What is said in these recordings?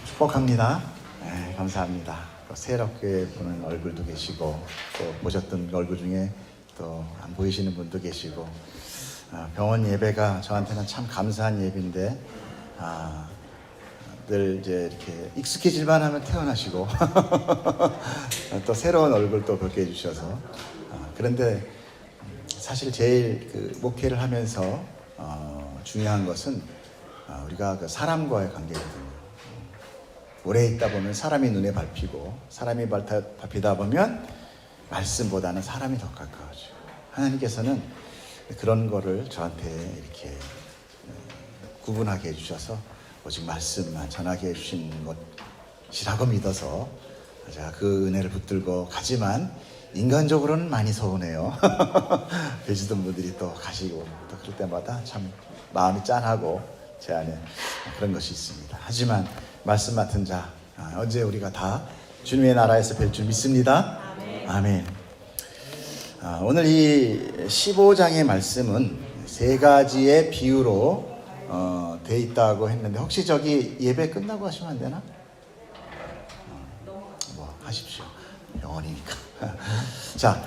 축복합니다. 네, 감사합니다. 새롭게 보는 얼굴도 계시고 또 보셨던 얼굴 중에 또 안 보이시는 분도 계시고 병원 예배가 저한테는 참 감사한 예배인데 늘 이제 이렇게 익숙해질만 하면 퇴원하시고 또 새로운 얼굴 또 뵙게 해주셔서 그런데 사실 제일 그 목회를 하면서 중요한 것은 우리가 그 사람과의 관계거든요. 오래 있다 보면 사람이 눈에 밟히고 사람이 밟히다 보면 말씀보다는 사람이 더 가까워져요. 하나님께서는 그런 거를 저한테 이렇게 구분하게 해주셔서 오직 말씀만 전하게 해주신 것이라고 믿어서 제가 그 은혜를 붙들고 가지만 인간적으로는 많이 서운해요. 계시던 분들이 또 가시고 또 그럴 때마다 참 마음이 짠하고 제 안에 그런 것이 있습니다. 하지만 말씀 맡은 자 언제 우리가 다 주님의 나라에서 뵐 줄 믿습니다. 아멘. 오늘 이 15장의 말씀은 세 가지의 비유로 돼 있다고 했는데 혹시 저기 예배 끝나고 하시면 안 되나? 뭐 하십시오. 영원이니까. 자,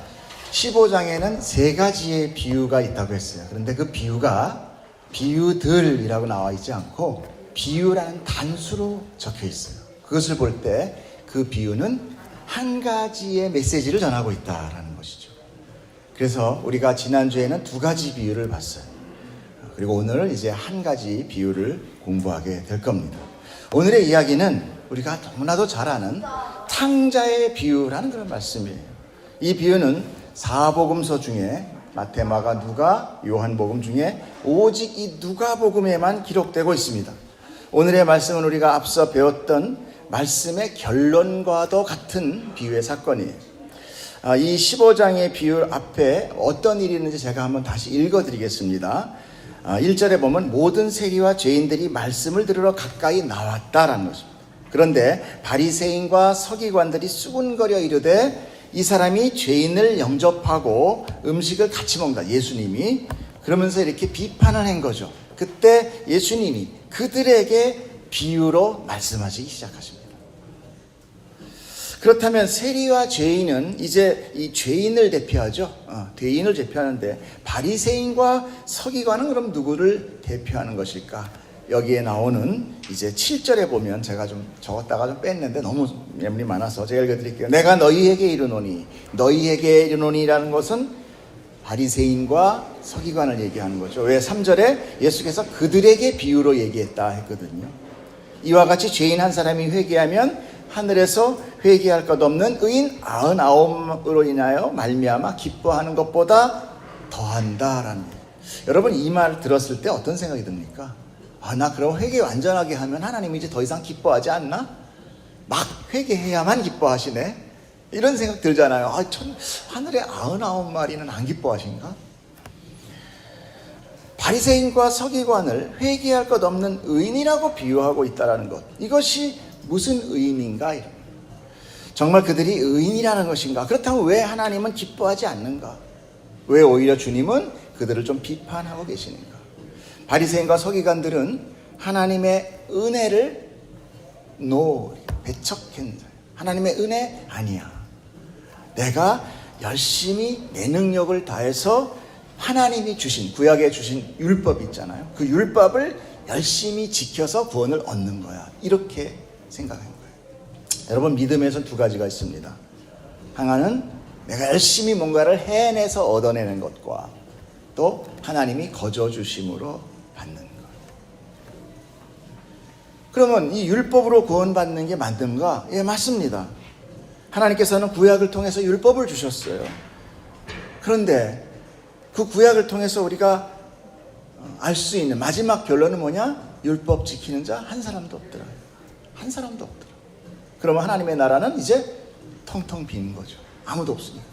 15장에는 세 가지의 비유가 있다고 했어요. 그런데 그 비유가 비유들이라고 나와 있지 않고 비유라는 단수로 적혀 있어요. 그것을 볼 때 그 비유는 한 가지의 메시지를 전하고 있다라는 것이죠. 그래서 우리가 지난주에는 두 가지 비유를 봤어요. 그리고 오늘 이제 한 가지 비유를 공부하게 될 겁니다. 오늘의 이야기는 우리가 너무나도 잘 아는 탕자의 비유라는 그런 말씀이에요. 이 비유는 사복음서 중에 마태, 마가, 누가, 요한복음 중에 오직 이 누가복음에만 기록되고 있습니다. 오늘의 말씀은 우리가 앞서 배웠던 말씀의 결론과도 같은 비유의 사건이에요. 이 15장의 비유 앞에 어떤 일이 있는지 제가 한번 다시 읽어드리겠습니다. 1절에 보면 모든 세리와 죄인들이 말씀을 들으러 가까이 나왔다라는 것입니다. 그런데 바리새인과 서기관들이 수군거려 이르되 이 사람이 죄인을 영접하고 음식을 같이 먹는다. 예수님이 그러면서 이렇게 비판을 한 거죠. 그때 예수님이 그들에게 비유로 말씀하시기 시작하십니다. 그렇다면 세리와 죄인은 이제 이 죄인을 대표하죠. 죄인을 대표하는데 바리새인과 서기관은 그럼 누구를 대표하는 것일까? 여기에 나오는 이제 7절에 보면 제가 좀 적었다가 좀 뺐는데 너무 예문이 많아서 제가 읽어드릴게요. 내가 너희에게 이르노니, 너희에게 이르노니라는 것은 바리새인과 서기관을 얘기하는 거죠. 왜 3절에 예수께서 그들에게 비유로 얘기했다 했거든요. 이와 같이 죄인 한 사람이 회개하면 하늘에서 회개할 것 없는 의인 99으로 인하여 말미암아 기뻐하는 것보다 더한다라는 거예요. 여러분 이 말 들었을 때 어떤 생각이 듭니까? 나 그럼 회개 완전하게 하면 하나님이 이제 더 이상 기뻐하지 않나? 막 회개해야만 기뻐하시네? 이런 생각 들잖아요. 하늘에 99마리는 안 기뻐하신가? 바리새인과 서기관을 회개할 것 없는 의인이라고 비유하고 있다는 것. 이것이 무슨 의인인가? 정말 그들이 의인이라는 것인가? 그렇다면 왜 하나님은 기뻐하지 않는가? 왜 오히려 주님은 그들을 좀 비판하고 계시는가? 바리새인과 서기관들은 하나님의 은혜를 배척한 자예요. 하나님의 은혜 아니야. 내가 열심히 내 능력을 다해서 하나님이 주신 구약에 주신 율법 있잖아요. 그 율법을 열심히 지켜서 구원을 얻는 거야. 이렇게 생각한 거예요. 여러분 믿음에서 두 가지가 있습니다. 하나는 내가 열심히 뭔가를 해내서 얻어내는 것과 또 하나님이 거저 주심으로 받는 것. 그러면 이 율법으로 구원받는 게 맞는가? 예, 맞습니다. 하나님께서는 구약을 통해서 율법을 주셨어요. 그런데 그 구약을 통해서 우리가 알 수 있는 마지막 결론은 뭐냐? 율법 지키는 자 한 사람도 없더라. 한 사람도 없더라. 그러면 하나님의 나라는 이제 텅텅 빈 거죠. 아무도 없으니까.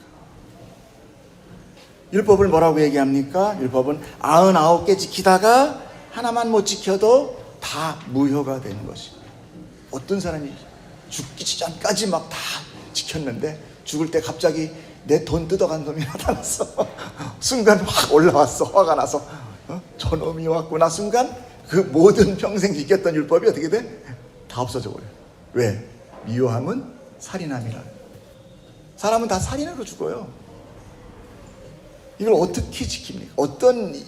율법을 뭐라고 얘기합니까? 율법은 99개 지키다가 하나만 못 지켜도 다 무효가 되는 것입니다. 어떤 사람이 죽기 전까지 막 다 지켰는데 죽을 때 갑자기 내 돈 뜯어간 놈이 나타났어. 순간 확 올라왔어. 화가 나서 저놈이 왔구나. 순간 그 모든 평생 지켰던 율법이 어떻게 돼? 다 없어져 버려요. 왜? 미워함은 살인함이라. 사람은 다 살인으로 죽어요. 이걸 어떻게 지킵니까?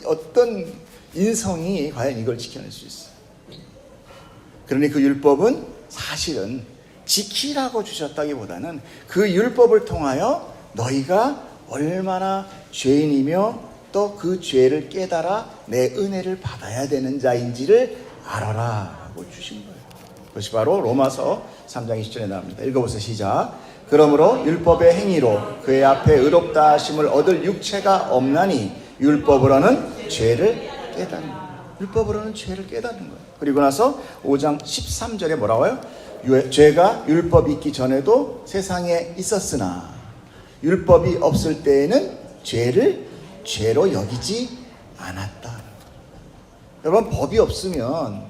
어떤 인성이 과연 이걸 지켜낼 수 있어요? 그러니 그 율법은 사실은 지키라고 주셨다기보다는 그 율법을 통하여 너희가 얼마나 죄인이며 또 그 죄를 깨달아 내 은혜를 받아야 되는 자인지를 알아라 하고 주신 거예요. 그것이 바로 로마서 3장 20절에 나옵니다. 읽어보세요. 시작. 그러므로 율법의 행위로 그의 앞에 의롭다 하심을 얻을 육체가 없나니 율법으로는 죄를 깨닫는 거예요. 율법으로는 죄를 깨닫는 거예요. 그리고 나서 5장 13절에 뭐라고 해요? 죄가 율법이 있기 전에도 세상에 있었으나 율법이 없을 때에는 죄를 죄로 여기지 않았다. 여러분, 법이 없으면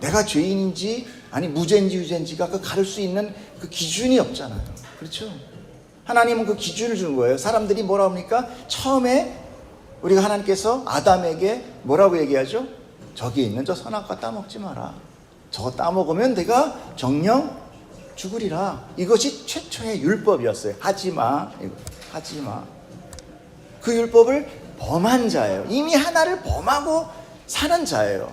내가 죄인인지 아니 무죄인지 유죄인지가 그 가릴 수 있는 그 기준이 없잖아요. 그렇죠? 하나님은 그 기준을 주는 거예요. 사람들이 뭐라 합니까? 처음에 우리가 하나님께서 아담에게 뭐라고 얘기하죠? 저기 있는 저 선악과 따먹지 마라. 저거 따먹으면 내가 정령 죽으리라. 이것이 최초의 율법이었어요. 하지마. 하지마. 그 율법을 범한 자예요. 이미 하나를 범하고 사는 자예요.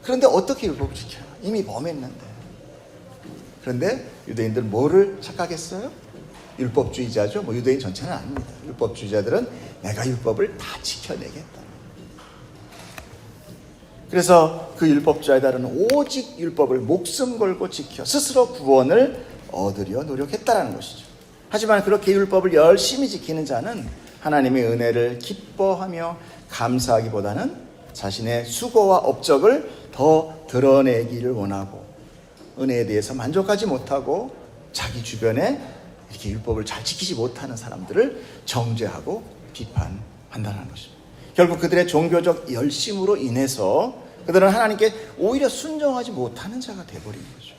그런데 어떻게 율법을 지켜요? 이미 범했는데. 그런데 유대인들은 뭐를 착각했어요? 율법주의자죠. 뭐 유대인 전체는 아닙니다. 율법주의자들은 내가 율법을 다 지켜내겠다. 그래서 그 율법주의자들은 오직 율법을 목숨 걸고 지켜 스스로 구원을 얻으려 노력했다라는 것이죠. 하지만 그렇게 율법을 열심히 지키는 자는 하나님의 은혜를 기뻐하며 감사하기보다는 자신의 수고와 업적을 더 드러내기를 원하고 은혜에 대해서 만족하지 못하고 자기 주변에 이렇게 율법을 잘 지키지 못하는 사람들을 정죄하고 비판한다는 것입니다. 결국 그들의 종교적 열심으로 인해서 그들은 하나님께 오히려 순종하지 못하는 자가 되어버린 거죠.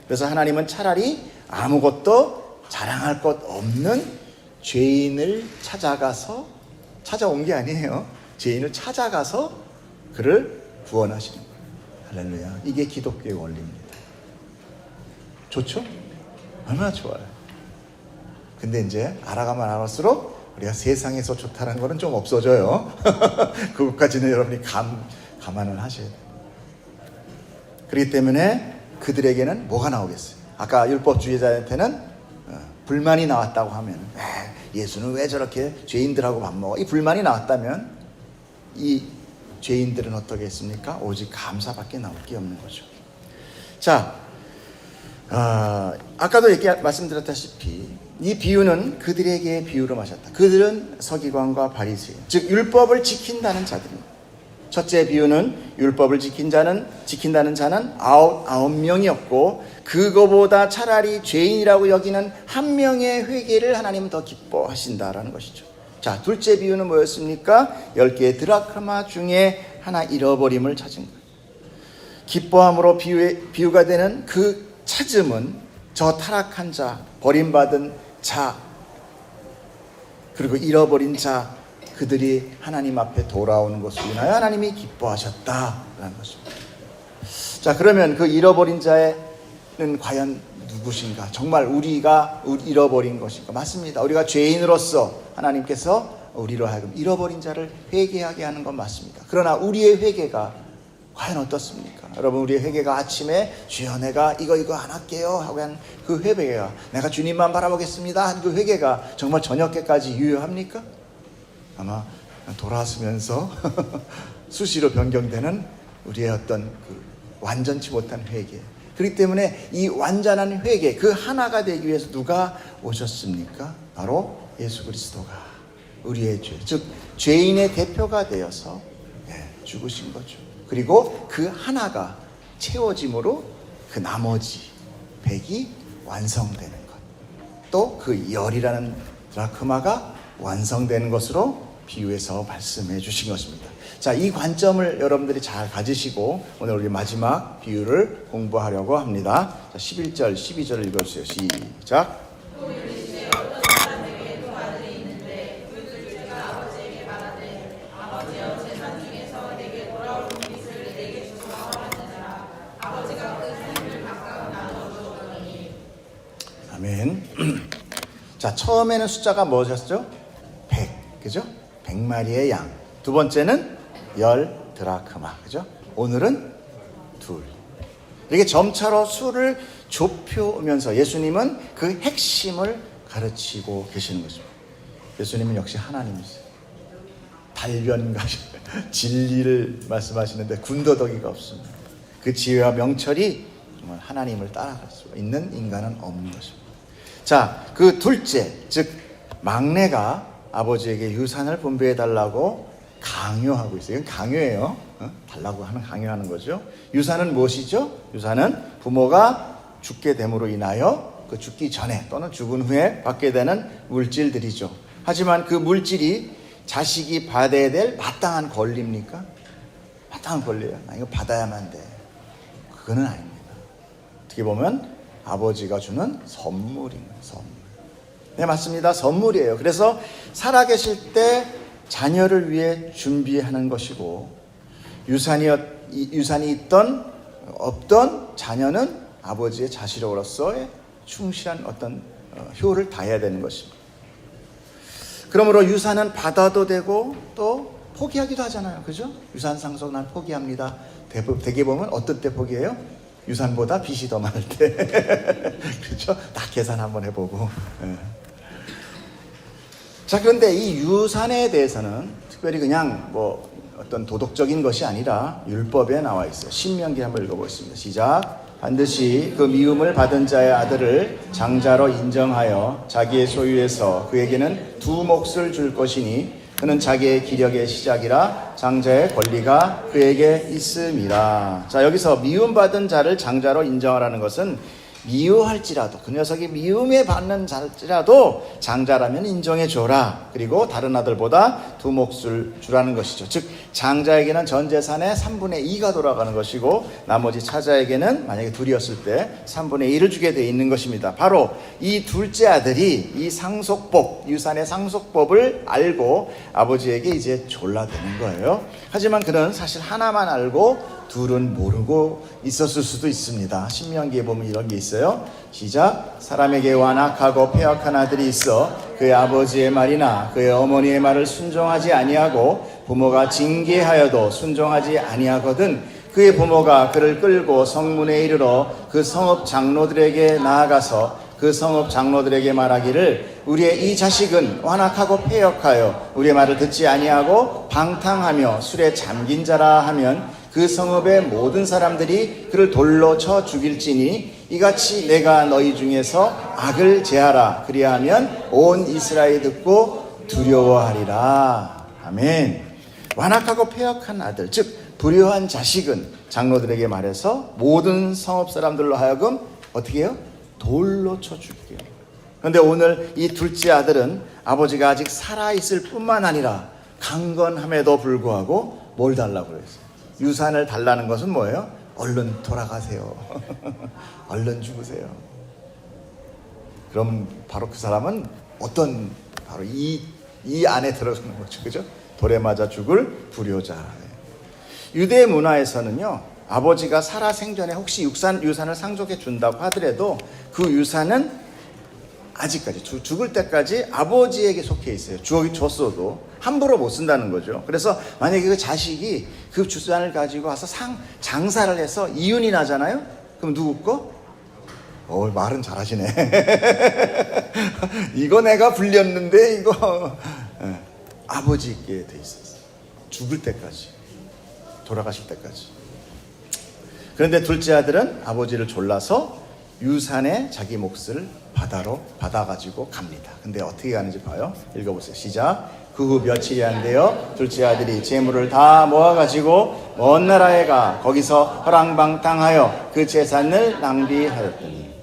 그래서 하나님은 차라리 아무것도 자랑할 것 없는 죄인을 찾아온 게 아니에요. 죄인을 찾아가서 그를 구원하시는 거예요. 할렐루야. 이게 기독교의 원리입니다. 좋죠? 얼마나 좋아요. 근데 이제 알아가면 알았을수록 우리가 세상에서 좋다는 거는 좀 없어져요. 그것까지는 여러분이 감안을 하셔야 돼요. 그렇기 때문에 그들에게는 뭐가 나오겠어요? 아까 율법주의자한테는 불만이 나왔다고 하면 예수는 왜 저렇게 죄인들하고 밥 먹어? 이 불만이 나왔다면 이 죄인들은 어떻게 했습니까? 오직 감사밖에 나올 게 없는 거죠. 자, 아까도 말씀드렸다시피 이 비유는 그들에게 비유로 마셨다. 그들은 서기관과 바리새인, 즉 율법을 지킨다는 자들입니다. 첫째 비유는 율법을 지킨다는 자는 아홉 명이었고 그거보다 차라리 죄인이라고 여기는 한 명의 회개를 하나님은 더 기뻐하신다라는 것이죠. 자, 둘째 비유는 뭐였습니까? 10개의 드라크마 중에 하나 잃어버림을 찾은 거예요. 기뻐함으로 비유가 되는 그 찾음은 저 타락한 자, 버림받은 자, 그리고 잃어버린 자, 그들이 하나님 앞에 돌아오는 것을 인하여 하나님이 기뻐하셨다라는 것입니다. 자, 그러면 그 잃어버린 자는 과연 누구신가? 정말 우리가 잃어버린 것인가? 맞습니다. 우리가 죄인으로서 하나님께서 우리로 하여금 잃어버린 자를 회개하게 하는 건 맞습니다. 그러나 우리의 회개가 과연 어떻습니까? 여러분, 우리의 회개가 아침에 주여 내가 이거 안 할게요 하고 한 그 회개가 내가 주님만 바라보겠습니다 한 그 회개가 정말 저녁에까지 유효합니까? 아마 돌아서면서 수시로 변경되는 우리의 어떤 그 완전치 못한 회개. 그렇기 때문에 이 완전한 회개, 그 하나가 되기 위해서 누가 오셨습니까? 바로 예수 그리스도가 우리의 죄, 즉 죄인의 대표가 되어서 죽으신 거죠. 그리고 그 하나가 채워짐으로 그 나머지 100이 완성되는 것, 또 그 열이라는 드라크마가 완성되는 것으로 비유해서 말씀해 주신 것입니다. 자, 이 관점을 여러분들이 잘 가지시고 오늘 우리 마지막 비유를 공부하려고 합니다. 자, 11절, 12절을 읽어주세요. 시작. 아멘. 자, 처음에는 숫자가 뭐였죠? 100, 그죠? 100마리의 양. 두 번째는 10 드라크마, 그죠? 오늘은 2. 이렇게 점차로 수를 좁혀오면서 예수님은 그 핵심을 가르치고 계시는 것입니다. 예수님은 역시 하나님이세요. 달변가시, 진리를 말씀하시는데 군더더기가 없습니다. 그 지혜와 명철이 정말 하나님을 따라갈 수 있는 인간은 없는 것입니다. 자, 그 둘째, 즉 막내가 아버지에게 유산을 분배해 달라고 강요하고 있어요. 이건 강요예요. 달라고 하는 강요하는 거죠. 유산은 무엇이죠? 유산은 부모가 죽게 됨으로 인하여 그 죽기 전에 또는 죽은 후에 받게 되는 물질들이죠. 하지만 그 물질이 자식이 받아야 될 마땅한 권리입니까? 마땅한 권리예요. 나 이거 받아야만 돼. 그거는 아닙니다. 어떻게 보면 아버지가 주는 선물인 거예요. 선물. 네, 맞습니다. 선물이에요. 그래서 살아계실 때 자녀를 위해 준비하는 것이고 유산이 있던 없던 자녀는 아버지의 자식으로서의 충실한 어떤 효를 다해야 되는 것입니다. 그러므로 유산은 받아도 되고 또 포기하기도 하잖아요. 그죠? 유산 상속 난 포기합니다. 대개 보면 어떤 때 포기해요? 유산보다 빚이 더 많을 때. 그렇죠? 딱 계산 한번 해보고. 자, 그런데 이 유산에 대해서는 특별히 그냥 뭐 어떤 도덕적인 것이 아니라 율법에 나와 있어요. 신명기 한번 읽어보겠습니다. 시작. 반드시 그 미움을 받은 자의 아들을 장자로 인정하여 자기의 소유에서 그에게는 2 몫을 줄 것이니 그는 자기의 기력의 시작이라 장자의 권리가 그에게 있음이라. 자, 여기서 미움받은 자를 장자로 인정하라는 것은 미워할지라도 그 녀석이 미움에 받는 자일지라도 장자라면 인정해줘라. 그리고 다른 아들보다 2 몫을 주라는 것이죠. 즉 장자에게는 전 재산의 3분의 2가 돌아가는 것이고 나머지 차자에게는 만약에 둘이었을 때 3분의 1을 주게 되어 있는 것입니다. 바로 이 둘째 아들이 이 상속법, 유산의 상속법을 알고 아버지에게 이제 졸라대는 거예요. 하지만 그는 사실 하나만 알고 둘은 모르고 있었을 수도 있습니다. 신명기에 보면 이런 게 있어요. 시작. 사람에게 완악하고 패역한 아들이 있어 그의 아버지의 말이나 그의 어머니의 말을 순종하지 아니하고 부모가 징계하여도 순종하지 아니하거든 그의 부모가 그를 끌고 성문에 이르러 그 성읍 장로들에게 나아가서 그 성읍 장로들에게 말하기를 우리의 이 자식은 완악하고 패역하여 우리의 말을 듣지 아니하고 방탕하며 술에 잠긴 자라 하면 그 성읍의 모든 사람들이 그를 돌로 쳐 죽일지니 이같이 내가 너희 중에서 악을 제하라. 그리하면 온 이스라엘이 듣고 두려워하리라. 아멘. 완악하고 패역한 아들, 즉 불효한 자식은 장로들에게 말해서 모든 성읍 사람들로 하여금 어떻게 해요? 돌로 쳐 죽게 해요. 그런데 오늘 이 둘째 아들은 아버지가 아직 살아있을 뿐만 아니라 강건함에도 불구하고 뭘 달라고 그랬어요? 유산을 달라는 것은 뭐예요? 얼른 돌아가세요. 얼른 죽으세요. 그럼 바로 그 사람은 어떤 바로 이 안에 들어가는 거죠. 그죠? 돌에 맞아 죽을 불효자. 유대 문화에서는요, 아버지가 살아 생전에 혹시 유산을 상속해 준다고 하더라도 그 유산은 아직까지 죽을 때까지 아버지에게 속해 있어요. 줬어도 함부로 못 쓴다는 거죠. 그래서 만약에 그 자식이 그 유산을 가지고 와서 장사를 해서 이윤이 나잖아요. 그럼 누구 거? 말은 잘하시네. 이거 내가 불렸는데 이거 아버지께 돼 있었어요. 죽을 때까지, 돌아가실 때까지. 그런데 둘째 아들은 아버지를 졸라서 유산에 자기 몫을 받아가지고 갑니다. 근데 어떻게 가는지 봐요. 읽어보세요. 시작. 그 후 며칠이 안 되어 둘째 아들이 재물을 다 모아가지고 먼 나라에 가 거기서 허랑방탕하여 그 재산을 낭비하였더니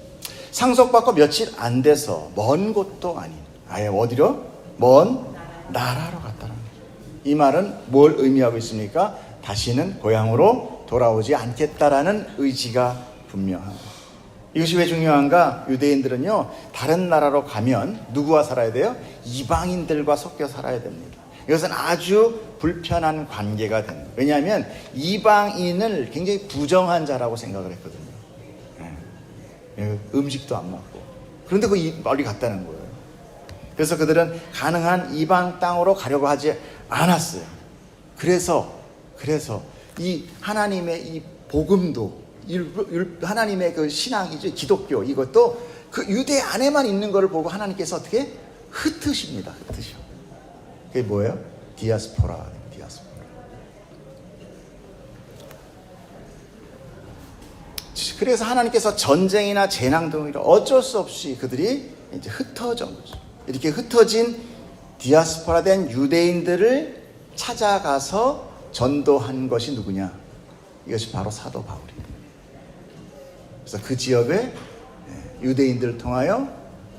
상속받고 며칠 안 돼서 먼 곳도 아닌 아예 어디로? 먼 나라로 갔다는 거죠. 이 말은 뭘 의미하고 있습니까? 다시는 고향으로 돌아오지 않겠다라는 의지가 분명합니다. 이것이 왜 중요한가? 유대인들은요, 다른 나라로 가면 누구와 살아야 돼요? 이방인들과 섞여 살아야 됩니다. 이것은 아주 불편한 관계가 됩니다. 왜냐하면 이방인을 굉장히 부정한 자라고 생각을 했거든요. 음식도 안 먹고. 그런데 멀리 갔다는 거예요. 그래서 그들은 가능한 이방 땅으로 가려고 하지 않았어요. 그래서 이 하나님의 이 복음도, 하나님의 그 신앙이죠, 기독교, 이것도 그 유대 안에만 있는 것을 보고 하나님께서 어떻게 흩으십니다. 흩으셔. 그게 뭐예요? 디아스포라. 그래서 하나님께서 전쟁이나 재난 등으로 어쩔 수 없이 그들이 이제 흩어진 거죠. 이렇게 흩어진 디아스포라 된 유대인들을 찾아가서 전도한 것이 누구냐? 이것이 바로 사도 바울입니다. 그래서 그 지역에 유대인들을 통하여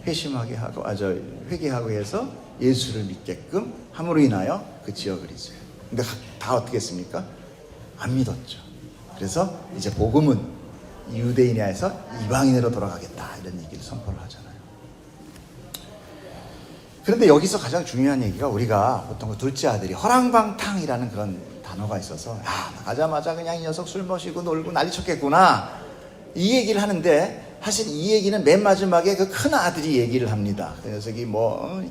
회개하고 해서 예수를 믿게끔 함으로 인하여 그 지역을 이제. 근데 다 어떻게 했습니까? 안 믿었죠. 그래서 이제 복음은 유대인에서 이방인으로 돌아가겠다, 이런 얘기를 선포를 하잖아요. 그런데 여기서 가장 중요한 얘기가, 우리가 보통 그 둘째 아들이 허랑방탕이라는 그런 단어가 있어서, 나가자마자 그냥 이 녀석 술 마시고 놀고 난리 쳤겠구나, 이 얘기를 하는데, 사실 이 얘기는 맨 마지막에 그 큰 아들이 얘기를 합니다. 그 녀석이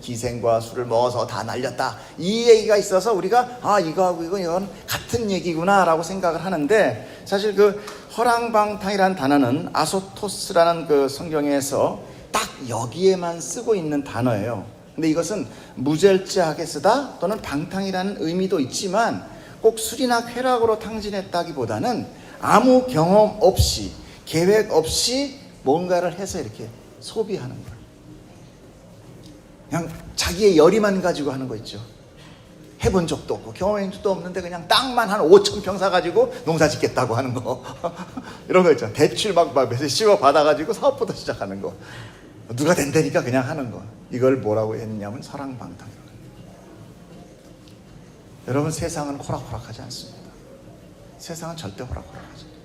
기생과 술을 먹어서 다 날렸다, 이 얘기가 있어서 우리가 이거하고 이건 같은 얘기구나 라고 생각을 하는데, 사실 그 허랑방탕이라는 단어는 아소토스라는 그 성경에서 딱 여기에만 쓰고 있는 단어예요. 근데 이것은 무절제하게 쓰다 또는 방탕이라는 의미도 있지만, 꼭 술이나 쾌락으로 탕진했다기보다는 아무 경험 없이, 계획 없이 뭔가를 해서 이렇게 소비하는 거예요. 그냥 자기의 열의만 가지고 하는 거 있죠. 해본 적도 없고 경험한 적도 없는데 그냥 땅만 한 5,000평 사가지고 농사 짓겠다고 하는 거 이런 거 있잖아. 대출 막 씌워 받아가지고 사업부터 시작하는 거, 누가 된다니까 그냥 하는 거, 이걸 뭐라고 했냐면 사랑방탕이라고. 여러분, 세상은 호락호락하지 않습니다. 세상은 절대 호락호락하지 않아요.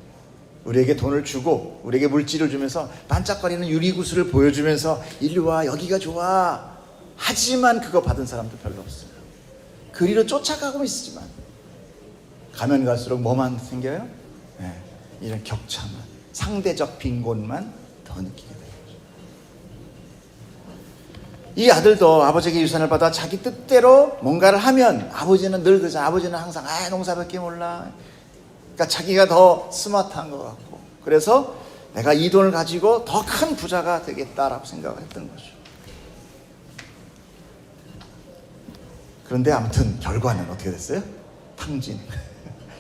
우리에게 돈을 주고 우리에게 물질을 주면서 반짝거리는 유리구슬을 보여주면서 이리 와, 여기가 좋아, 하지만 그거 받은 사람도 별로 없어요. 그리로 쫓아가고 있지만 가면 갈수록 뭐만 생겨요? 이런 격차만, 상대적 빈곤만 더 느끼게 돼요. 이 아들도 아버지에게 유산을 받아 자기 뜻대로 뭔가를 하면, 아버지는 늘 그러잖아요. 아버지는 항상 농사밖에 몰라. 그러니까 자기가 더 스마트한 것 같고, 그래서 내가 이 돈을 가지고 더 큰 부자가 되겠다라고 생각을 했던 거죠. 그런데 아무튼 결과는 어떻게 됐어요? 탕진.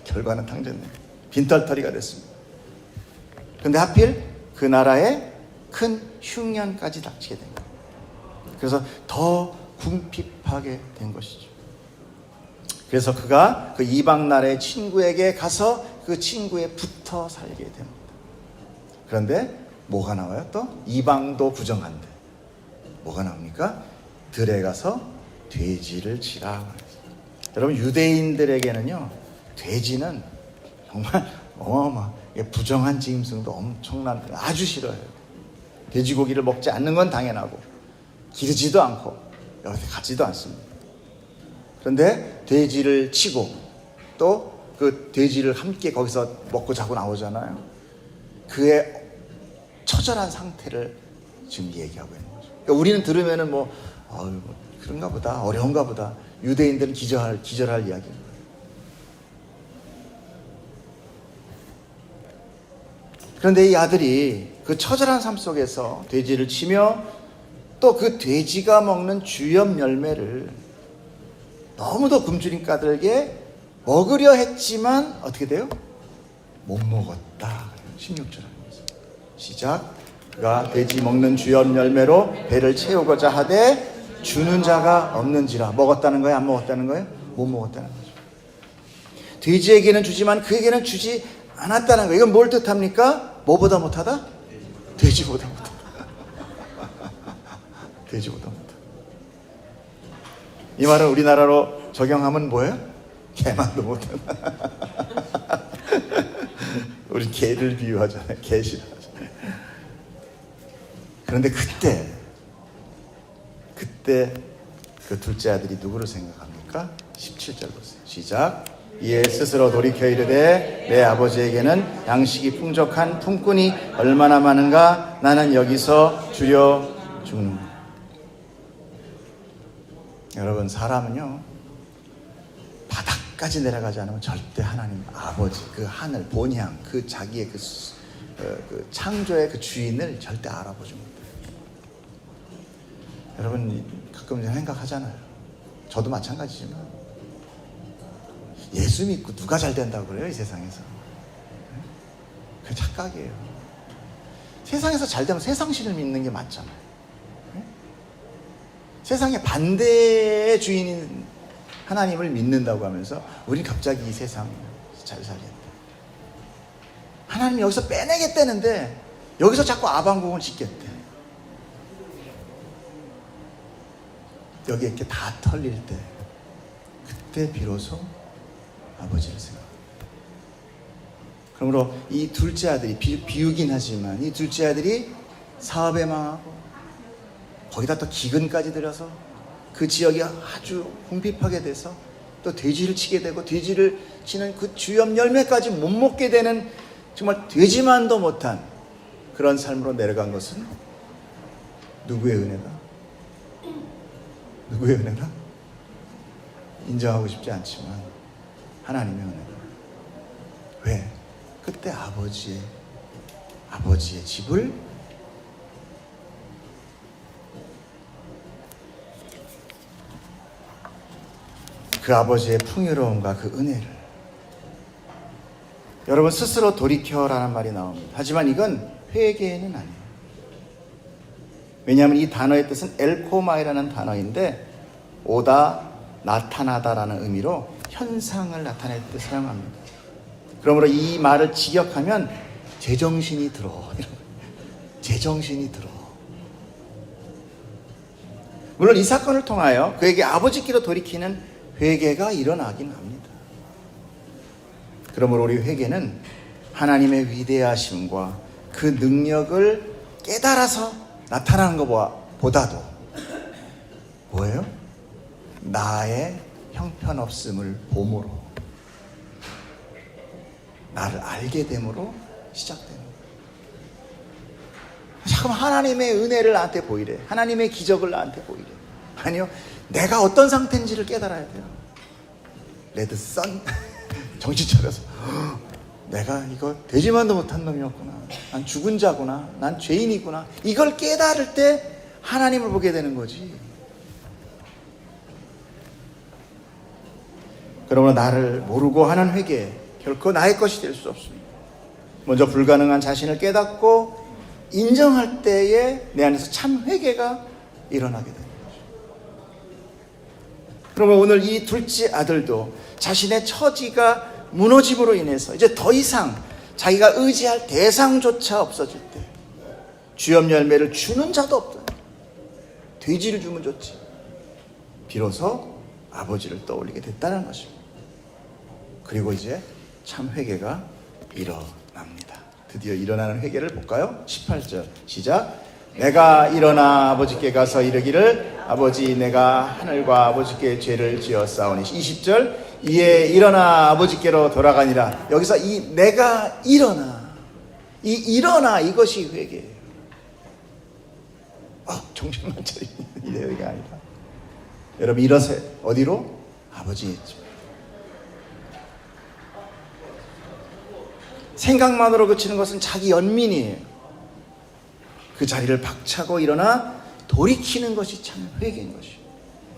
결과는 탕진네. 빈털터리가 됐습니다. 그런데 하필 그 나라에 큰 흉년까지 닥치게 된 거예요. 그래서 더 궁핍하게 된 것이죠. 그래서 그가 그 이방 나라의 친구에게 가서 그 친구에 붙어 살게 됩니다. 그런데 뭐가 나와요? 또 이방도 부정한데 뭐가 나옵니까? 들에 가서 돼지를 치라. 여러분, 유대인들에게는요, 돼지는 정말 부정한 짐승도 엄청난, 아주 싫어요. 돼지고기를 먹지 않는 건 당연하고 기르지도 않고 여기 가지도 않습니다. 그런데 돼지를 치고 또 그 돼지를 함께 거기서 먹고 자고 나오잖아요. 그의 처절한 상태를 지금 얘기하고 있는 거죠. 그러니까 우리는 들으면은 그런가 보다, 어려운가 보다. 유대인들은 기절할 이야기입니다. 그런데 이 아들이 그 처절한 삶 속에서 돼지를 치며 또 그 돼지가 먹는 주엽 열매를 너무도 굶주린 까닭에 먹으려 했지만 어떻게 돼요? 못 먹었다. 16절 시작. 그가 돼지 먹는 주엽 열매로 배를 채우고자 하되 주는 자가 없는지라. 먹었다는 거예요? 안 먹었다는 거예요? 못 먹었다는 거죠. 돼지에게는 주지만 그에게는 주지 않았다는 거예요. 이건 뭘 뜻합니까? 뭐보다 못하다? 돼지보다 못하다. 돼지보다 못하다. 이 말은 우리나라로 적용하면 뭐예요? 개만도 못하는. 우리 개를 비유하잖아요. 개 싫어하잖아요. 그런데 그때 그 둘째 아들이 누구를 생각합니까? 17절 보세요. 시작. 이에 스스로 돌이켜 이르되 내 아버지에게는 양식이 풍족한 품꾼이 얼마나 많은가. 나는 여기서 주려 죽는다. 여러분, 사람은요 바닥까지 내려가지 않으면 절대 하나님 아버지, 그 하늘 본향, 그 자기의 그 창조의 그 주인을 절대 알아보지 못해요. 여러분, 가끔 생각하잖아요. 저도 마찬가지지만 예수 믿고 누가 잘 된다고 그래요, 이 세상에서? 그 착각이에요. 세상에서 잘 되면 세상신을 믿는 게 맞잖아요. 세상의 반대의 주인인 하나님을 믿는다고 하면서 우린 갑자기 이 세상 잘 살겠다. 하나님이 여기서 빼내겠다는데 여기서 자꾸 아방궁을 짓겠대. 여기 이렇게 다 털릴 때, 그때 비로소 아버지를 생각합니다. 그러므로 이 둘째 아들이 비유긴 하지만 이 둘째 아들이 사업에 망하고 거기다 또 기근까지 들여서 그 지역이 아주 궁핍하게 돼서 또 돼지를 치게 되고 돼지를 치는 그 주염 열매까지 못 먹게 되는 정말 되지만도 못한 그런 삶으로 내려간 것은 누구의 은혜다? 누구의 은혜다? 인정하고 싶지 않지만 하나님의 은혜다. 왜? 그때 아버지의 집을 그 아버지의 풍요로움과 그 은혜를, 여러분, 스스로 돌이켜라는 말이 나옵니다. 하지만 이건 회개는 아니에요. 왜냐하면 이 단어의 뜻은 엘코마이라는 단어인데 오다, 나타나다라는 의미로 현상을 나타낼 때 사용합니다. 그러므로 이 말을 직역하면 제정신이 들어, 제정신이 들어. 물론 이 사건을 통하여 그에게 아버지께로 돌이키는 회개가 일어나긴 합니다. 그러므로 우리 회개는 하나님의 위대하심과 그 능력을 깨달아서 나타나는 것보다도 뭐예요? 나의 형편없음을 봄으로, 나를 알게 됨으로 시작되는 거예요. 잠깐 하나님의 은혜를 나한테 보이래. 하나님의 기적을 나한테 보이래. 아니요, 내가 어떤 상태인지를 깨달아야 돼요. 레드 선 정신 차려서 내가 이거 되지만도 못한 놈이었구나. 난 죽은 자구나. 난 죄인이구나. 이걸 깨달을 때 하나님을 보게 되는 거지. 그러므로 나를 모르고 하는 회개, 결코 나의 것이 될 수 없습니다. 먼저 불가능한 자신을 깨닫고 인정할 때에 내 안에서 참 회개가 일어나게 됩니다. 그러면 오늘 이 둘째 아들도 자신의 처지가 무너짐으로 인해서 이제 더 이상 자기가 의지할 대상조차 없어질 때, 주염 열매를 주는 자도 없다. 돼지를 주면 좋지. 비로소 아버지를 떠올리게 됐다는 것입니다. 그리고 이제 참 회개가 일어납니다. 드디어 일어나는 회개를 볼까요? 18절 시작. 내가 일어나 아버지께 가서 이르기를 아버지, 내가 하늘과 아버지께 죄를 지었사오니. 20절 이에 일어나 아버지께로 돌아가니라. 여기서 이 내가 일어나, 이 일어나, 이것이 회개예요. 정신만 차리는 이 회개가 아니라, 여러분 일어서요. 어디로? 아버지의 집. 생각만으로 그치는 것은 자기 연민이에요. 그 자리를 박차고 일어나 돌이키는 것이 참 회개인 것이에요.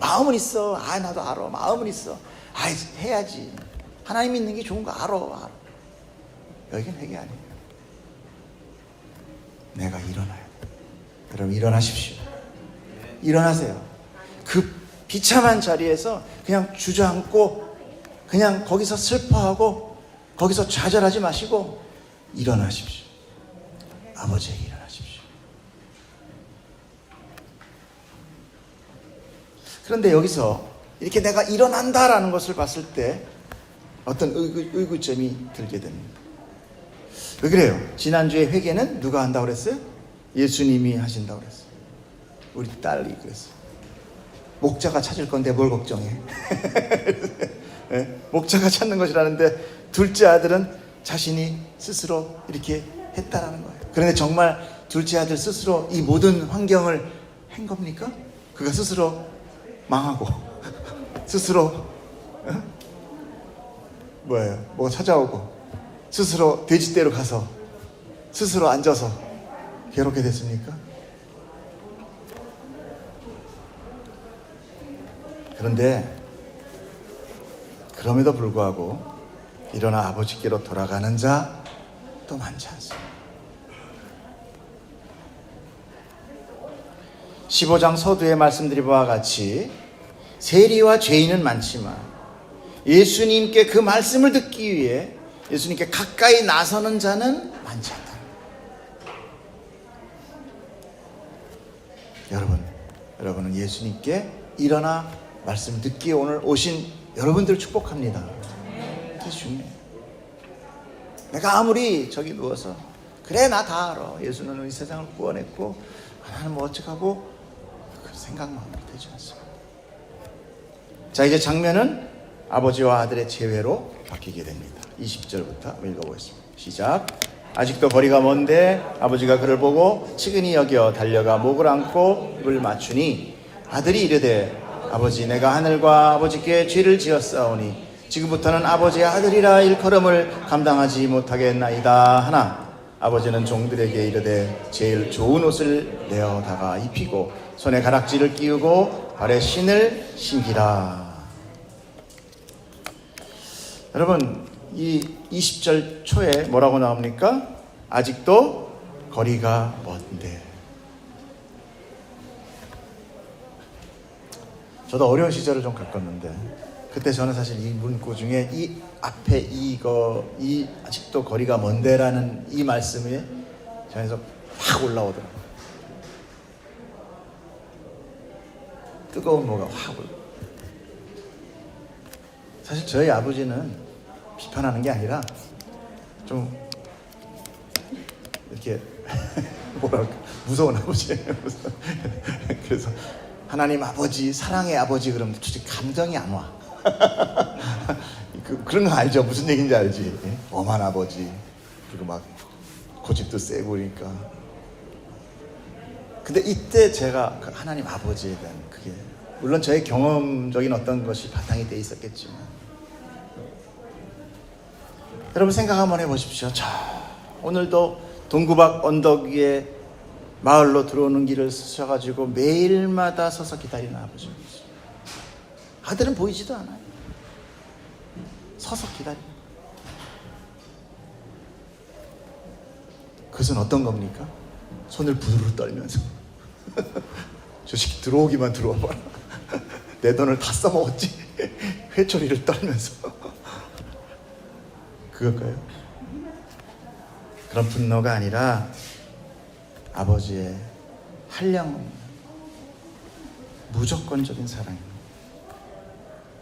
마음은 있어. 나도 알아. 마음은 있어. 해야지. 하나님 믿는 게 좋은 거 알아. 여기는 회개 아니에요. 내가 일어나야 돼. 여러분 일어나십시오. 일어나세요. 그 비참한 자리에서 그냥 주저앉고 그냥 거기서 슬퍼하고 거기서 좌절하지 마시고 일어나십시오. 아버지에게 일어나십시오. 그런데 여기서 이렇게 내가 일어난다라는 것을 봤을 때 어떤 의구점이 들게 됩니다. 왜 그래요? 지난주에 회개는 누가 한다고 그랬어요? 예수님이 하신다고 그랬어요. 우리 딸이 그랬어요. 목자가 찾을 건데 뭘 걱정해? 네? 목자가 찾는 것이라는데 둘째 아들은 자신이 스스로 이렇게 했다라는 거예요. 그런데 정말 둘째 아들 스스로 이 모든 환경을 한 겁니까? 그가 스스로 망하고 스스로 뭐가 찾아오고 스스로 돼지떼로 가서 스스로 앉아서 괴롭게 됐습니까? 그런데 그럼에도 불구하고 일어나 아버지께로 돌아가는 자 또 많지 않습니다. 15장 서두에 말씀드린 바와 같이 세리와 죄인은 많지만 예수님께 그 말씀을 듣기 위해 예수님께 가까이 나서는 자는 많지 않다. 여러분은 예수님께 일어나 말씀 듣기에 오늘 오신 여러분들 축복합니다. 그게 중요해요. 내가 아무리 저기 누워서 그래 나 다 알아. 예수는 이 세상을 구원했고 나는 뭐 어쩌고 그 생각만 하면 되지 않습니다. 자, 이제 장면은 아버지와 아들의 재회로 바뀌게 됩니다. 20절부터 읽어보겠습니다. 시작. 아직도 거리가 먼데 아버지가 그를 보고 측은히 여겨 달려가 목을 안고 입을 맞추니 아들이 이르되 아버지 내가 하늘과 아버지께 죄를 지었사오니 지금부터는 아버지의 아들이라 일컬음을 감당하지 못하겠나이다 하나 아버지는 종들에게 이르되 제일 좋은 옷을 내어다가 입히고 손에 가락지를 끼우고 발에 신을 신기라. 여러분 이 20절 초에 뭐라고 나옵니까? 아직도 거리가 먼데. 저도 어려운 시절을 좀 겪었는데 그때 저는 사실 이 문구 중에 이 앞에 이 아직도 거리가 먼데라는 이 말씀이 저에서 확 올라오더라고요. 뜨거운 뭐가 확 올라. 사실 저희 아버지는 비판하는 게 아니라 좀 이렇게 뭐랄까 무서운 아버지예요. 그래서 하나님 아버지 사랑의 아버지 그러면 솔직히 감정이 안 와. 그런 거 알죠? 무슨 얘기인지 알지? 엄한 아버지 그리고 막 고집도 세고 그러니까. 근데 이때 제가 그 하나님 아버지에 대한 그게 물론 저의 경험적인 어떤 것이 바탕이 돼 있었겠지만 여러분 생각 한번 해보십시오. 자, 오늘도 동구박 언덕 위에 마을로 들어오는 길을 쓰셔가지고 매일마다 서서 기다리는 아버지. 아들은 보이지도 않아요. 서서 기다리는. 그것은 어떤 겁니까? 손을 부르르 떨면서 저 새끼 들어오기만 들어와봐라. 내 돈을 다 써먹었지. 회초리를 떨면서. 그걸까요? 그런 분노가 아니라 아버지의 한량없는 무조건적인 사랑입니다.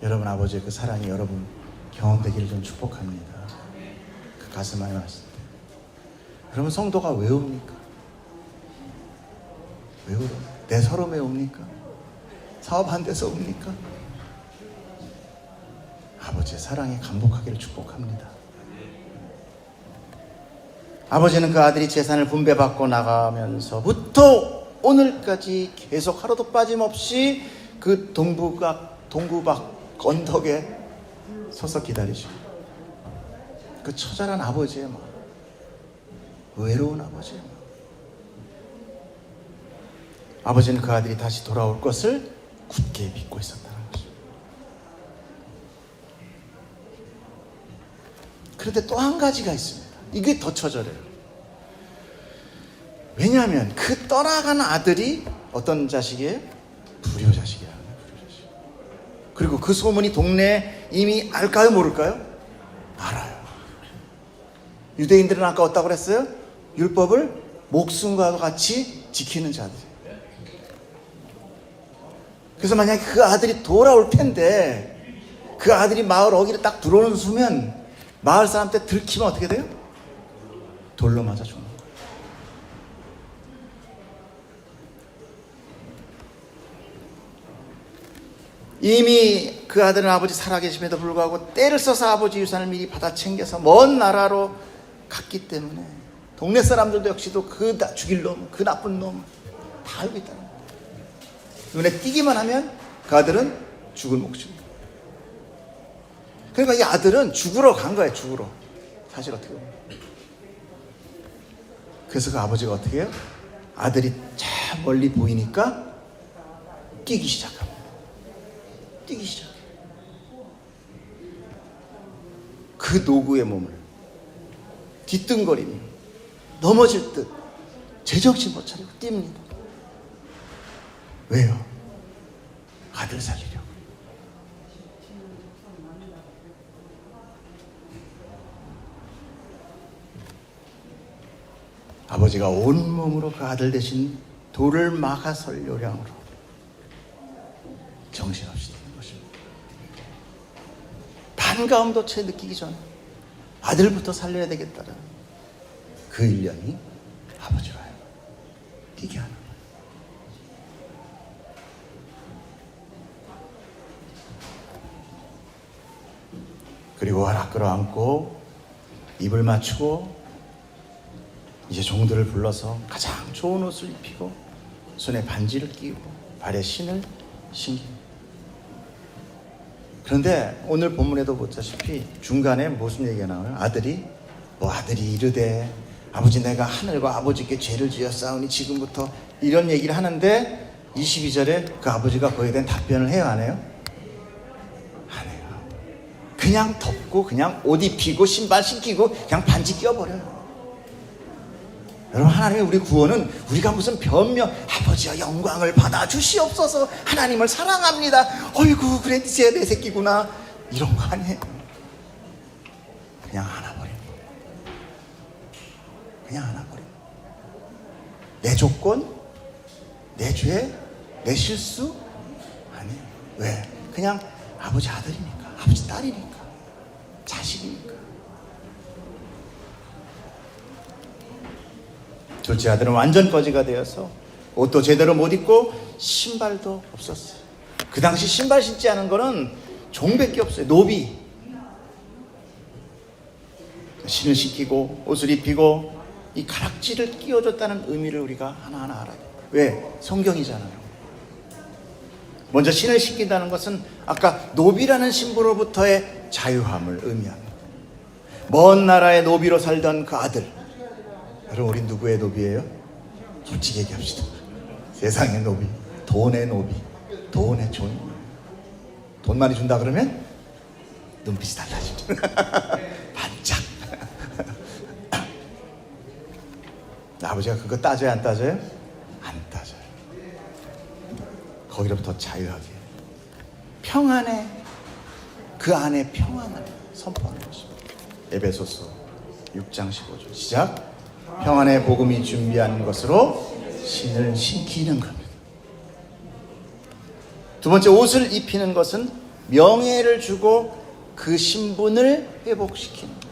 여러분 아버지의 그 사랑이 여러분 경험되기를 좀 축복합니다. 그 가슴 안에 왔을 때 여러분 성도가 왜 옵니까? 왜 울어? 내 서름에 옵니까? 사업 안 돼서 옵니까? 아버지의 사랑에 감복하기를 축복합니다. 아버지는 그 아들이 재산을 분배받고 나가면서부터 오늘까지 계속 하루도 빠짐없이 그 동구박 언덕에 서서 기다리시고 그 처절한 아버지의 마음, 외로운 아버지의 마음. 아버지는 그 아들이 다시 돌아올 것을 굳게 믿고 있었다는 것입니다. 그런데 또 한 가지가 있습니다. 이게 더 처절해요. 왜냐하면 그 떠나간 아들이 어떤 자식이에요? 불효자식이라는 거예요. 불효자식. 그리고 그 소문이 동네에 이미 알까요? 모를까요? 알아요. 유대인들은 아까 어떻다고 그랬어요? 율법을 목숨과 같이 지키는 자들. 그래서 만약에 그 아들이 돌아올 텐데 그 아들이 마을 어귀를 딱 들어오는 순간 마을 사람한테 들키면 어떻게 돼요? 돌로 맞아 죽는 거예요. 이미 그 아들은 아버지 살아계심에도 불구하고 때를 써서 아버지 유산을 미리 받아 챙겨서 먼 나라로 갔기 때문에 동네 사람들도 역시도 그 죽일 놈, 그 나쁜 놈 다 알고 있다는 거예요. 눈에 띄기만 하면 그 아들은 죽을 목숨. 그러니까 이 아들은 죽으러 간 거예요. 죽으러. 사실 어떻게 보면. 그래서 그 아버지가 어떻게 해요? 아들이 저 멀리 보이니까 뛰기 시작합니다. 뛰기 시작해요. 그 노구의 몸을 뒤뚱거리며 넘어질 듯 제정신 못 차리고 뜁니다. 왜요? 아들 살리려고. 아버지가 온몸으로 그 아들 대신 돌을 막아설 요량으로 정신없이 되는 것입니다. 반가움도 채 느끼기 전에 아들부터 살려야 되겠다는 그 일념이 아버지와요. 뛰게 하는 거예요. 그리고 하락 끌어안고 입을 맞추고 이제 종들을 불러서 가장 좋은 옷을 입히고 손에 반지를 끼우고 발에 신을 신깁니다. 그런데 오늘 본문에도 보다시피 중간에 무슨 얘기가 나와요? 아들이 이르되 아버지 내가 하늘과 아버지께 죄를 지었사오니 지금부터 이런 얘기를 하는데 22절에 그 아버지가 거기에 대한 답변을 해요? 안 해요? 안 해요. 그냥 덮고 그냥 옷 입히고 신발 신기고 그냥 반지 끼워버려요. 여러분, 하나님의 우리 구원은 우리가 무슨 변명, 아버지여 영광을 받아 주시옵소서, 하나님을 사랑합니다, 어이구 그래 내 새끼구나, 이런 거 아니에요. 그냥 안아버리는 거. 그냥 안아버리는 거. 내 조건, 내 죄, 내 실수 아니에요. 왜? 그냥 아버지 아들이니까, 아버지 딸이니까, 자식이니까. 둘째 아들은 완전 거지가 되어서 옷도 제대로 못 입고 신발도 없었어요. 그 당시 신발 신지 않은 거는 종밖에 없어요. 노비. 신을 신기고 옷을 입히고 이 가락지를 끼워줬다는 의미를 우리가 하나하나 알아야 돼요. 왜? 성경이잖아요. 먼저 신을 신긴다는 것은 아까 노비라는 신부로부터의 자유함을 의미합니다. 먼 나라의 노비로 살던 그 아들, 여러분, 우리 누구의 노비예요? 솔직히 얘기합시다. 세상의 노비, 돈의 노비, 돈의 존. 돈 많이 준다 그러면 눈빛이 달라지죠. 반짝. 아버지가 그거 따져야 안 따져요? 안 따져요. 거기로부터 자유하게 평안에, 그 안에 평안을 선포하는 것입니다. 에베소서 6장 15절 시작. 평안의 복음이 준비한 것으로 신을 신기는 겁니다. 두 번째, 옷을 입히는 것은 명예를 주고 그 신분을 회복시키는 겁니다.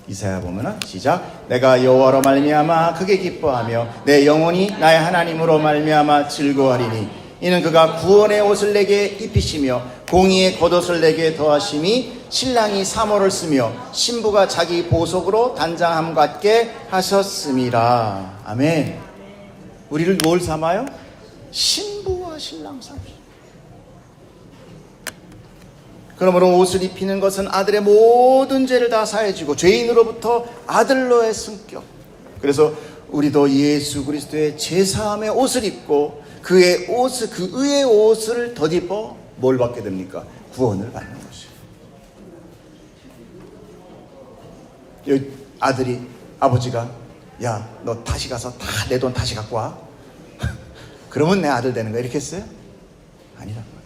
이사야 보면은 시작. 내가 여호와로 말미암아 크게 기뻐하며 내 영혼이 나의 하나님으로 말미암아 즐거워하리니 이는 그가 구원의 옷을 내게 입히시며 공의의 겉옷을 내게 더하심이 신랑이 사모를 쓰며 신부가 자기 보석으로 단장함 같게 하셨음이라. 아멘. 우리를 뭘 삼아요? 신부와 신랑 삼으시오. 그러므로 옷을 입히는 것은 아들의 모든 죄를 다 사해지고 죄인으로부터 아들로의 승격. 그래서 우리도 예수 그리스도의 제사함의 옷을 입고 그의 옷을, 그 의의 옷을 덧입어 뭘 받게 됩니까? 구원을 받는 것이에요. 아들이, 아버지가 야, 너 다시 가서 다 내 돈 다시 갖고 와. 그러면 내 아들 되는 거야, 이렇게 했어요? 아니란 말이에요.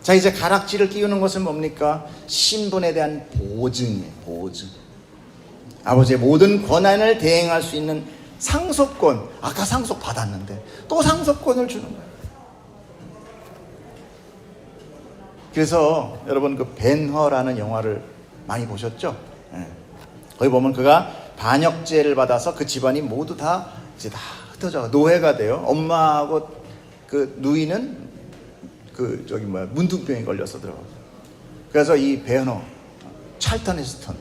자, 이제 가락지를 끼우는 것은 뭡니까? 신분에 대한 보증이에요. 보증. 아버지의 모든 권한을 대행할 수 있는 상속권. 아까 상속 받았는데 또 상속권을 주는 거예요. 그래서 여러분 그 벤허라는 영화를 많이 보셨죠? 예. 거기 보면 그가 반역죄를 받아서 그 집안이 모두 다 이제 다 흩어져 노예가 돼요. 엄마하고 그 누이는 그 저기 뭐야 문둥병에 걸려서 들어가고. 그래서 이 벤허 찰턴 헤스턴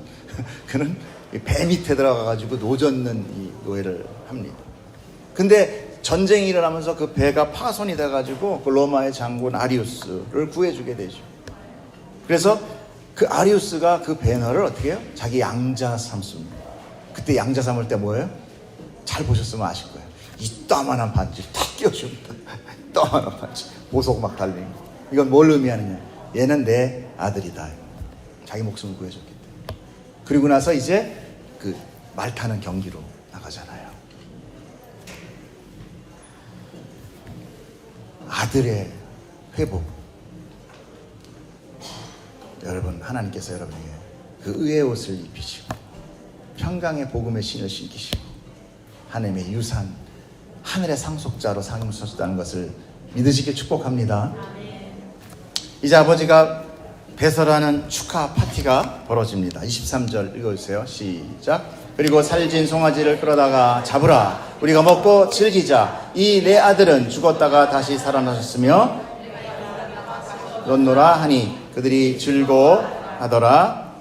그는 배 밑에 들어가가지고 노젓는 이 노예를 합니다. 근데 전쟁이 일어나면서 그 배가 파손이 돼가지고 그 로마의 장군 아리우스를 구해주게 되죠. 그래서 그 아리우스가 그 벤허를 어떻게 해요? 자기 양자 삼습니다. 그때 양자 삼을 때 뭐예요? 잘 보셨으면 아실 거예요. 이따만한 반지를 탁 끼워줍니다. 이따만한 반지. 보석 막 달린 거. 이건 뭘 의미하느냐? 얘는 내 아들이다. 자기 목숨을 구해줬기 때문에. 그리고 나서 이제 그 말 타는 경기로 나가잖아요. 아들의 회복. 여러분, 하나님께서 여러분에게 그 의의 옷을 입히시고 평강의 복음의 신을 신기시고 하나님의 유산, 하늘의 상속자로 삼으셨다는 것을 믿으시길 축복합니다. 이제 아버지가 배설하는 축하 파티가 벌어집니다. 23절 읽어주세요. 시작. 그리고 살진 송아지를 끌어다가 잡으라. 우리가 먹고 즐기자. 이 내 아들은 죽었다가 다시 살아나셨으며 넌노라 하니 그들이 즐거워하더라.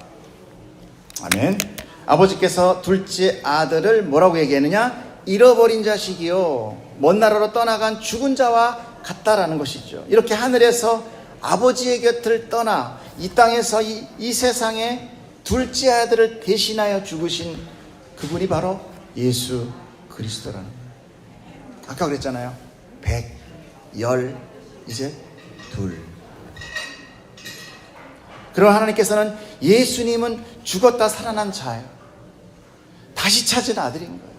아멘. 아버지께서 둘째 아들을 뭐라고 얘기했느냐? 잃어버린 자식이요, 먼 나라로 떠나간 죽은 자와 같다라는 것이죠. 이렇게 하늘에서 아버지의 곁을 떠나 이 땅에서 이 세상에 둘째 아들을 대신하여 죽으신 그분이 바로 예수 그리스도라는 거예요. 아까 그랬잖아요. 100, 10, 이제 2. 그럼 하나님께서는 예수님은 죽었다 살아난 자예요. 다시 찾은 아들인 거예요.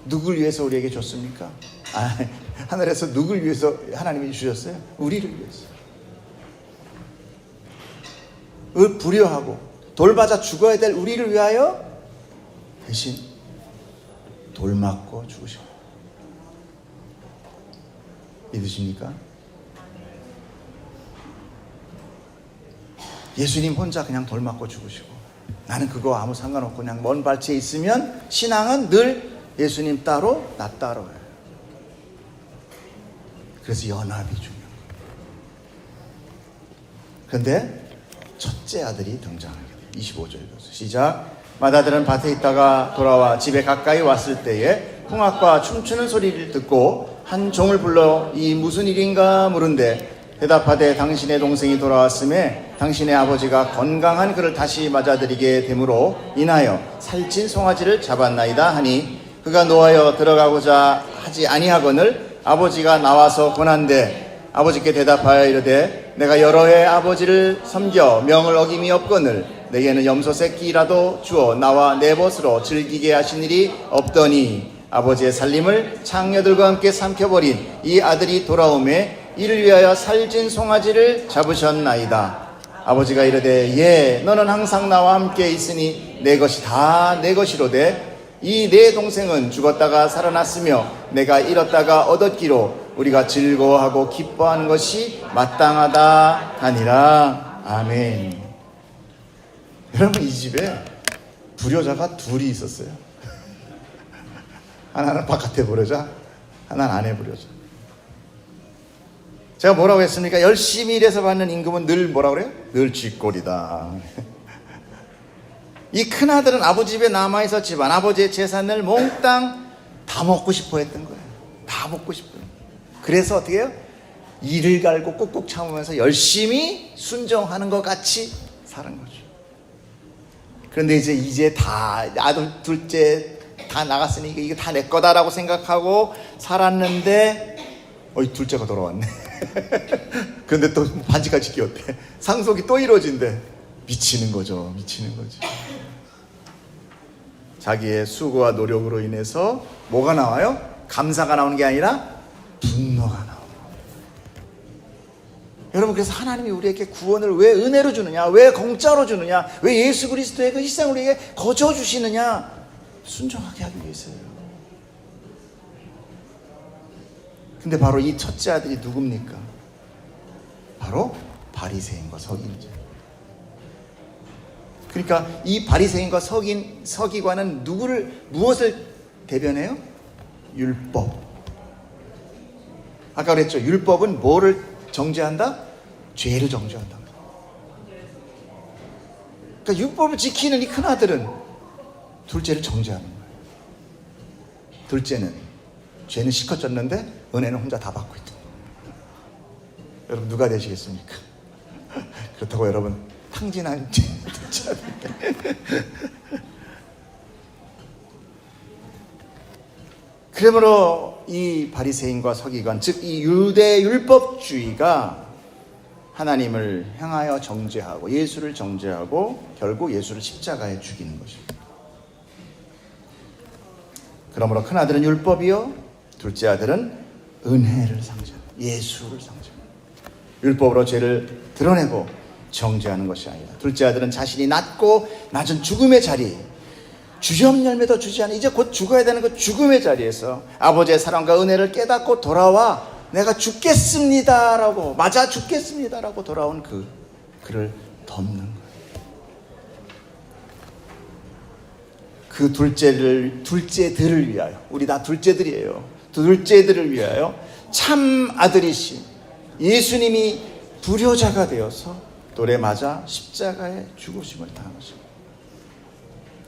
누굴 위해서 우리에게 줬습니까? 하늘에서 누굴 위해서 하나님이 주셨어요? 우리를 위해서. 불효하고 돌맞아 죽어야 될 우리를 위하여 대신 돌 맞고 죽으시고. 믿으십니까? 예수님 혼자 그냥 돌 맞고 죽으시고, 나는 그거 아무 상관없고 그냥 먼 발치에 있으면 신앙은 늘 예수님 따로 나 따로예요. 그래서 연합이 중요한 거예요. 그런데 첫째 아들이 등장하게 돼요. 25절 읽어서 시작. 맏아들은 밭에 있다가 돌아와 집에 가까이 왔을 때에 풍악과 춤추는 소리를 듣고 한 종을 불러 이 무슨 일인가 물은데 대답하되 당신의 동생이 돌아왔음에 당신의 아버지가 건강한 그를 다시 맞아들이게 되므로 인하여 살찐 송아지를 잡았나이다 하니 그가 노하여 들어가고자 하지 아니하거늘 아버지가 나와서 권한대 아버지께 대답하여 이르되 내가 여러 해 아버지를 섬겨 명을 어김이 없거늘 내게는 염소 새끼라도 주어 나와 내 벗으로 즐기게 하신 일이 없더니 아버지의 살림을 창녀들과 함께 삼켜버린 이 아들이 돌아오매 이를 위하여 살찐 송아지를 잡으셨나이다. 아버지가 이르되 예 너는 항상 나와 함께 있으니 내 것이 다 내 것이로되 이 내 동생은 죽었다가 살아났으며 내가 잃었다가 얻었기로 우리가 즐거워하고 기뻐하는 것이 마땅하다 하니라. 아멘. 여러분, 이 집에 불효자가 둘이 있었어요. 하나는 바깥에 불효자, 하나는 안에 불효자. 제가 뭐라고 했습니까? 열심히 일해서 받는 임금은 늘 뭐라고 그래요? 늘 쥐꼬리다. 이 큰아들은 아버지 집에 남아있었지만 아버지의 재산을 몽땅 다 먹고 싶어 했던 거예요. 다 먹고 싶어요. 그래서 어떻게 해요? 이를 갈고 꾹꾹 참으면서 열심히 순종하는 것 같이 사는 거죠. 그런데 이제 다 아들 둘째 다 나갔으니 이거 다 내 거다라고 생각하고 살았는데 둘째가 돌아왔네. 그런데 또 반지까지 끼웠대. 상속이 또 이루어진대. 미치는 거죠. 미치는 거죠. 자기의 수고와 노력으로 인해서 뭐가 나와요? 감사가 나오는 게 아니라 분노가 나와요. 여러분, 그래서 하나님이 우리에게 구원을 왜 은혜로 주느냐, 왜 공짜로 주느냐, 왜 예수 그리스도의 그 희생을 우리에게 거저 주시느냐? 순종하게 하기 위해서요. 근데 바로 이 첫째 아들이 누굽니까? 바로 바리새인과 서기관이죠. 그러니까 이 바리새인과 서기관은 무엇을 대변해요? 율법. 아까 그랬죠. 율법은 뭐를 정죄한다? 죄를 정죄한다. 그러니까 율법을 지키는 이 큰아들은 둘째를 정죄하는 거예요. 둘째는 죄는 실컷 졌는데 은혜는 혼자 다 받고 있다. 여러분 누가 되시겠습니까? 그렇다고 여러분 탕진한 죄 듣지 않을까? 그러므로 이 바리새인과 서기관, 즉 이 유대 율법주의가 하나님을 향하여 정죄하고 예수를 정죄하고 결국 예수를 십자가에 죽이는 것입니다. 그러므로 큰아들은 율법이요, 둘째 아들은 은혜를 상징합니다. 예수를 상징합니다. 율법으로 죄를 드러내고 정죄하는 것이 아니라 둘째 아들은 자신이 낮은 죽음의 자리, 주점 열매도 주지 않은 이제 곧 죽어야 되는 그 죽음의 자리에서 아버지의 사랑과 은혜를 깨닫고 돌아와 내가 죽겠습니다라고, 맞아 죽겠습니다라고 돌아온 그를 덮는 거예요. 그 둘째들을 위하여, 우리 다 둘째들이에요. 둘째들을 위하여 참 아들이신 예수님이 불효자가 되어서 돌에 맞아 십자가에 죽으심을 당한 것입니다.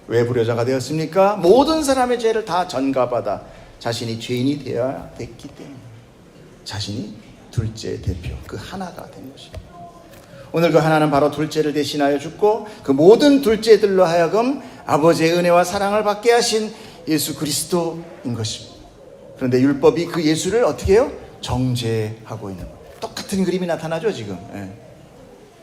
왜 불효자가 되었습니까? 모든 사람의 죄를 다 전가받아 자신이 죄인이 되어야 됐기 때문에 자신이 둘째 대표, 그 하나가 된 것입니다. 오늘 그 하나는 바로 둘째를 대신하여 죽고 그 모든 둘째들로 하여금 아버지의 은혜와 사랑을 받게 하신 예수 그리스도인 것입니다. 그런데 율법이 그 예수를 어떻게 해요? 정죄하고 있는 거예요. 똑같은 그림이 나타나죠 지금. 예.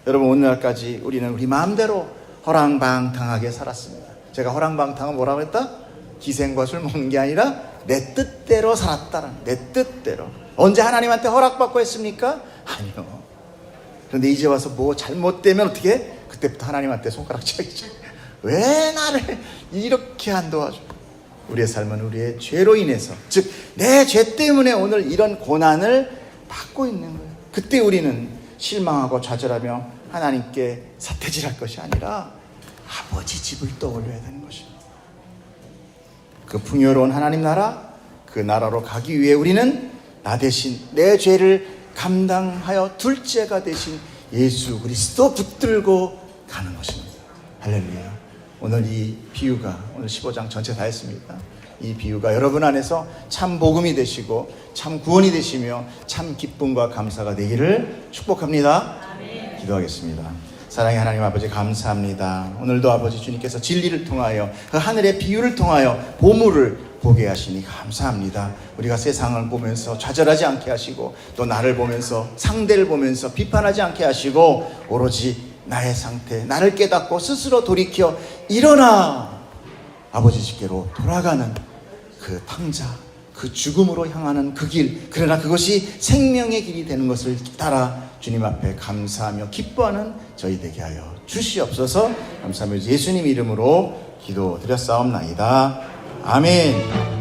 여러분 오늘날까지 우리는 우리 마음대로 허랑방탕하게 살았습니다. 제가 허랑방탕은 뭐라고 했다? 기생과 술 먹는 게 아니라 내 뜻대로 살았다라는, 내 뜻대로. 언제 하나님한테 허락받고 했습니까? 아니요. 그런데 이제 와서 뭐 잘못되면 어떻게 해? 그때부터 하나님한테 손가락질하겠죠. 왜 나를 이렇게 안 도와줘? 우리의 삶은 우리의 죄로 인해서, 즉 내 죄 때문에 오늘 이런 고난을 받고 있는 거예요. 그때 우리는 실망하고 좌절하며 하나님께 사태질할 것이 아니라 아버지 집을 떠올려야 되는 것입니다. 그 풍요로운 하나님 나라, 그 나라로 가기 위해 우리는 나 대신 내 죄를 감당하여 둘째가 되신 예수 그리스도 붙들고 가는 것입니다. 할렐루야. 오늘 이 비유가, 오늘 15장 전체 다 했습니다. 이 비유가 여러분 안에서 참 복음이 되시고 참 구원이 되시며 참 기쁨과 감사가 되기를 축복합니다. 아멘. 기도하겠습니다. 사랑의 하나님 아버지 감사합니다. 오늘도 아버지 주님께서 진리를 통하여 그 하늘의 비유를 통하여 보물을 보게 하시니 감사합니다. 우리가 세상을 보면서 좌절하지 않게 하시고 또 나를 보면서 상대를 보면서 비판하지 않게 하시고 오로지 나의 상태, 나를 깨닫고 스스로 돌이켜 일어나 아버지 집께로 돌아가는 그 탕자, 그 죽음으로 향하는 그 길, 그러나 그것이 생명의 길이 되는 것을 따라 주님 앞에 감사하며 기뻐하는 저희 되게 하여 주시옵소서. 감사하며 예수님 이름으로 기도드렸사옵나이다. 아멘.